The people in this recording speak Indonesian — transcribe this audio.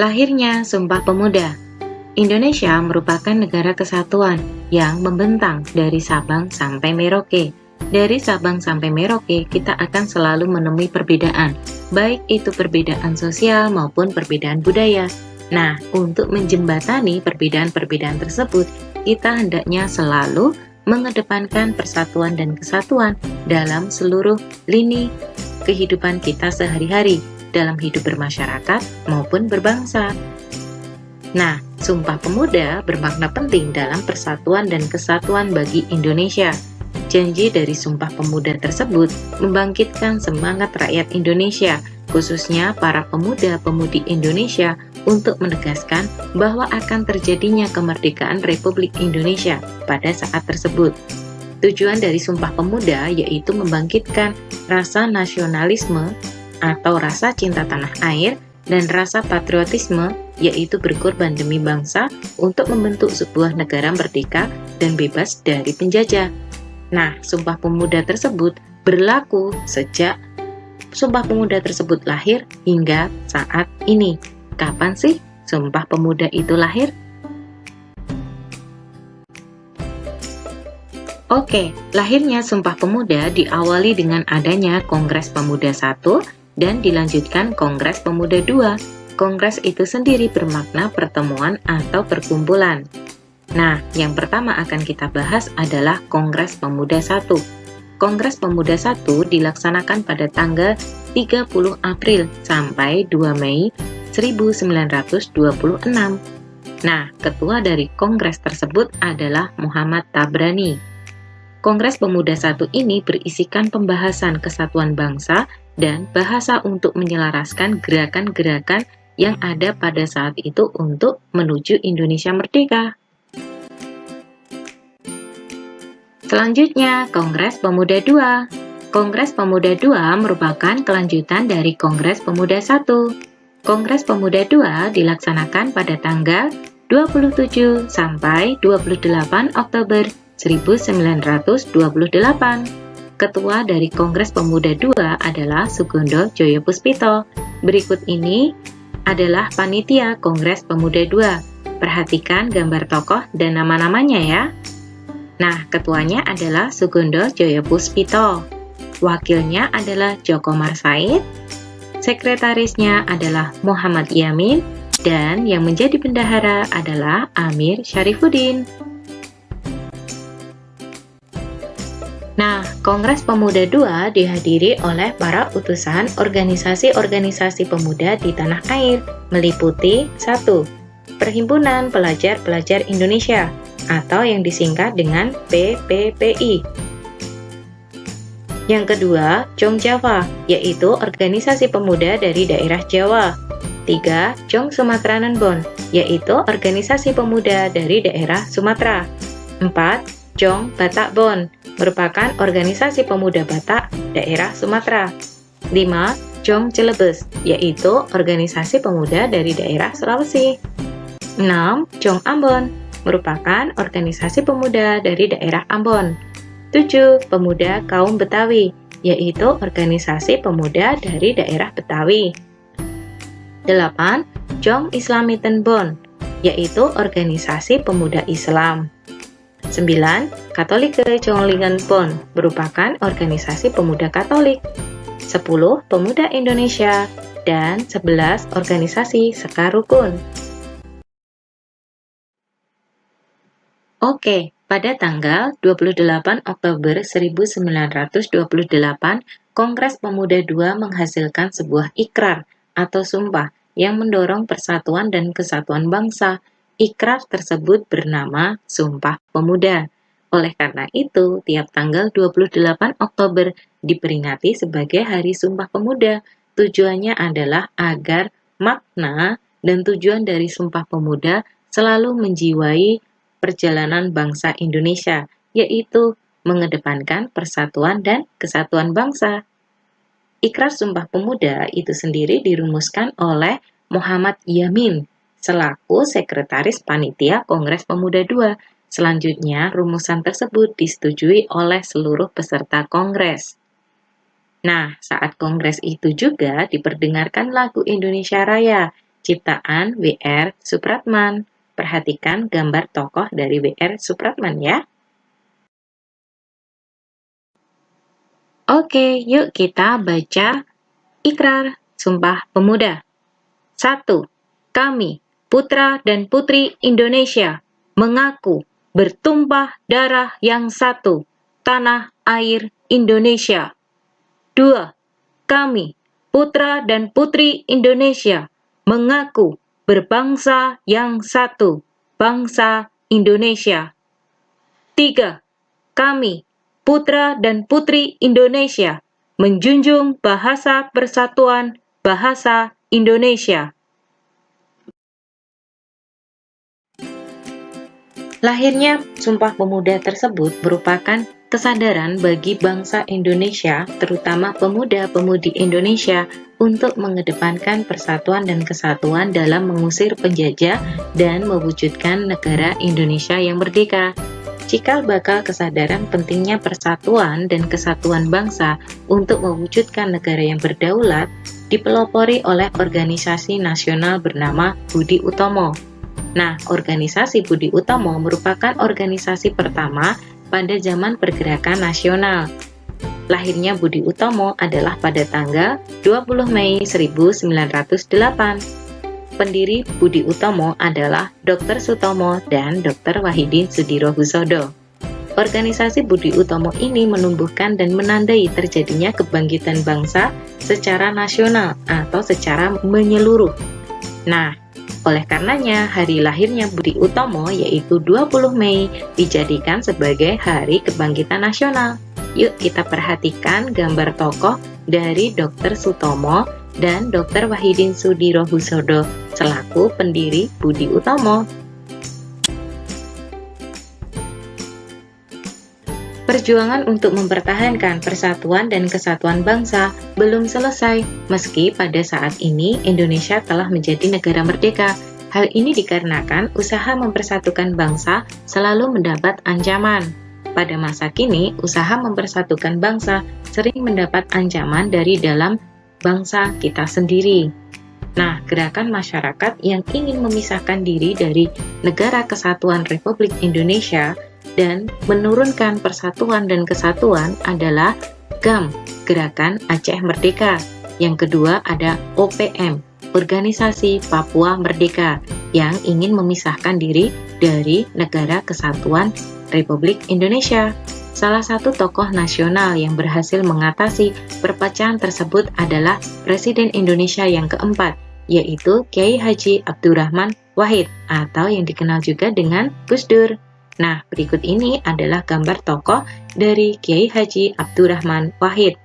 Lahirnya Sumpah Pemuda. Indonesia merupakan negara kesatuan yang membentang dari Sabang sampai Merauke. Dari Sabang sampai Merauke, kita akan selalu menemui perbedaan, baik itu perbedaan sosial maupun perbedaan budaya. Nah, untuk menjembatani perbedaan-perbedaan tersebut, kita hendaknya selalu mengedepankan persatuan dan kesatuan dalam seluruh lini kehidupan kita sehari-hari, dalam hidup bermasyarakat maupun berbangsa. Nah, Sumpah Pemuda bermakna penting dalam persatuan dan kesatuan bagi Indonesia. Janji dari Sumpah Pemuda tersebut membangkitkan semangat rakyat Indonesia, khususnya para pemuda-pemudi Indonesia, untuk menegaskan bahwa akan terjadinya kemerdekaan Republik Indonesia pada saat tersebut. Tujuan dari Sumpah Pemuda yaitu membangkitkan rasa nasionalisme atau rasa cinta tanah air dan rasa patriotisme, yaitu berkorban demi bangsa untuk membentuk sebuah negara merdeka dan bebas dari penjajah. Nah, Sumpah Pemuda tersebut berlaku sejak Sumpah Pemuda tersebut lahir hingga saat ini. Kapan sih Sumpah Pemuda itu lahir? Oke, lahirnya Sumpah Pemuda diawali dengan adanya Kongres Pemuda I dan dilanjutkan Kongres Pemuda II. Kongres itu sendiri bermakna pertemuan atau perkumpulan. Nah, yang pertama akan kita bahas adalah Kongres Pemuda I. Kongres Pemuda I dilaksanakan pada tanggal 30 April sampai 2 Mei 1926. Nah, ketua dari kongres tersebut adalah Muhammad Tabrani. Kongres Pemuda I ini berisikan pembahasan kesatuan bangsa dan bahasa untuk menyelaraskan gerakan-gerakan yang ada pada saat itu untuk menuju Indonesia merdeka. Selanjutnya, Kongres Pemuda II. Kongres Pemuda II merupakan kelanjutan dari Kongres Pemuda I. Kongres Pemuda II dilaksanakan pada tanggal 27 sampai 28 Oktober 1928. Ketua dari Kongres Pemuda II adalah Sugondo Joyopuspito. Berikut ini adalah panitia Kongres Pemuda II. Perhatikan gambar tokoh dan nama-namanya ya. Nah, ketuanya adalah Sugondo Joyopuspito. Wakilnya adalah Djoko Marsaid. Sekretarisnya adalah Muhammad Yamin. Dan yang menjadi bendahara adalah Amir Syarifuddin. Nah, Kongres Pemuda II dihadiri oleh para utusan organisasi-organisasi pemuda di tanah air, meliputi 1. Perhimpunan Pelajar-Pelajar Indonesia, atau yang disingkat dengan PPPI. Yang kedua, Jong Java, yaitu organisasi pemuda dari daerah Jawa. 3. Jong Sumatera Nenbon, yaitu organisasi pemuda dari daerah Sumatera. 4. Jong Batak Bon, merupakan organisasi pemuda Batak daerah Sumatera. 5. Jong Celebes, yaitu organisasi pemuda dari daerah Sulawesi. 6. Jong Ambon, merupakan organisasi pemuda dari daerah Ambon. 7. Pemuda Kaum Betawi, yaitu organisasi pemuda dari daerah Betawi. 8. Jong Islamiten Bon, yaitu organisasi pemuda Islam. 9. Katolike Jonglingen Bon, merupakan organisasi pemuda Katolik. 10. Pemuda Indonesia, dan 11. Organisasi Sekar Rukun. Oke, pada tanggal 28 Oktober 1928, Kongres Pemuda II menghasilkan sebuah ikrar atau sumpah yang mendorong persatuan dan kesatuan bangsa. Ikrar tersebut bernama Sumpah Pemuda. Oleh karena itu, tiap tanggal 28 Oktober diperingati sebagai Hari Sumpah Pemuda. Tujuannya adalah agar makna dan tujuan dari Sumpah Pemuda selalu menjiwai perjalanan bangsa Indonesia, yaitu mengedepankan persatuan dan kesatuan bangsa. Ikrar Sumpah Pemuda itu sendiri dirumuskan oleh Muhammad Yamin selaku Sekretaris Panitia Kongres Pemuda II. Selanjutnya, rumusan tersebut disetujui oleh seluruh peserta Kongres. Nah, saat Kongres itu juga diperdengarkan lagu Indonesia Raya ciptaan W.R. Supratman. Perhatikan gambar tokoh dari W.R. Supratman ya. Oke, yuk kita baca Ikrar Sumpah Pemuda. 1. Kami, putra dan putri Indonesia, mengaku bertumpah darah yang satu, tanah air Indonesia. 2. Kami, putra dan putri Indonesia, mengaku berbangsa yang satu, bangsa Indonesia. 3. Kami, putra dan putri Indonesia, menjunjung bahasa persatuan, bahasa Indonesia. Lahirnya Sumpah Pemuda tersebut merupakan kesadaran bagi bangsa Indonesia, terutama pemuda-pemudi Indonesia, untuk mengedepankan persatuan dan kesatuan dalam mengusir penjajah dan mewujudkan negara Indonesia yang merdeka. Cikal bakal kesadaran pentingnya persatuan dan kesatuan bangsa untuk mewujudkan negara yang berdaulat dipelopori oleh organisasi nasional bernama Budi Utomo. Nah, organisasi Budi Utomo merupakan organisasi pertama pada zaman pergerakan nasional. Lahirnya Budi Utomo adalah pada tanggal 20 Mei 1908. Pendiri Budi Utomo adalah Dr. Sutomo dan Dr. Wahidin Sudirohusodo. Organisasi Budi Utomo ini menumbuhkan dan menandai terjadinya kebangkitan bangsa secara nasional atau secara menyeluruh. Nah, oleh karenanya hari lahirnya Budi Utomo yaitu 20 Mei dijadikan sebagai Hari Kebangkitan Nasional. Yuk kita perhatikan gambar tokoh dari Dr. Sutomo dan Dr. Wahidin Sudirohusodo selaku pendiri Budi Utomo. Perjuangan untuk mempertahankan persatuan dan kesatuan bangsa belum selesai, meski pada saat ini Indonesia telah menjadi negara merdeka. Hal ini dikarenakan usaha mempersatukan bangsa selalu mendapat ancaman. Pada masa kini, usaha mempersatukan bangsa sering mendapat ancaman dari dalam bangsa kita sendiri. Nah, gerakan masyarakat yang ingin memisahkan diri dari Negara Kesatuan Republik Indonesia dan menurunkan persatuan dan kesatuan adalah GAM, Gerakan Aceh Merdeka. Yang kedua ada OPM, Organisasi Papua Merdeka, yang ingin memisahkan diri dari Negara Kesatuan Republik Indonesia. Salah satu tokoh nasional yang berhasil mengatasi perpecahan tersebut adalah Presiden Indonesia yang keempat, yaitu Kiai Haji Abdurrahman Wahid atau yang dikenal juga dengan Gus Dur. Nah, berikut ini adalah gambar tokoh dari Kiai Haji Abdurrahman Wahid.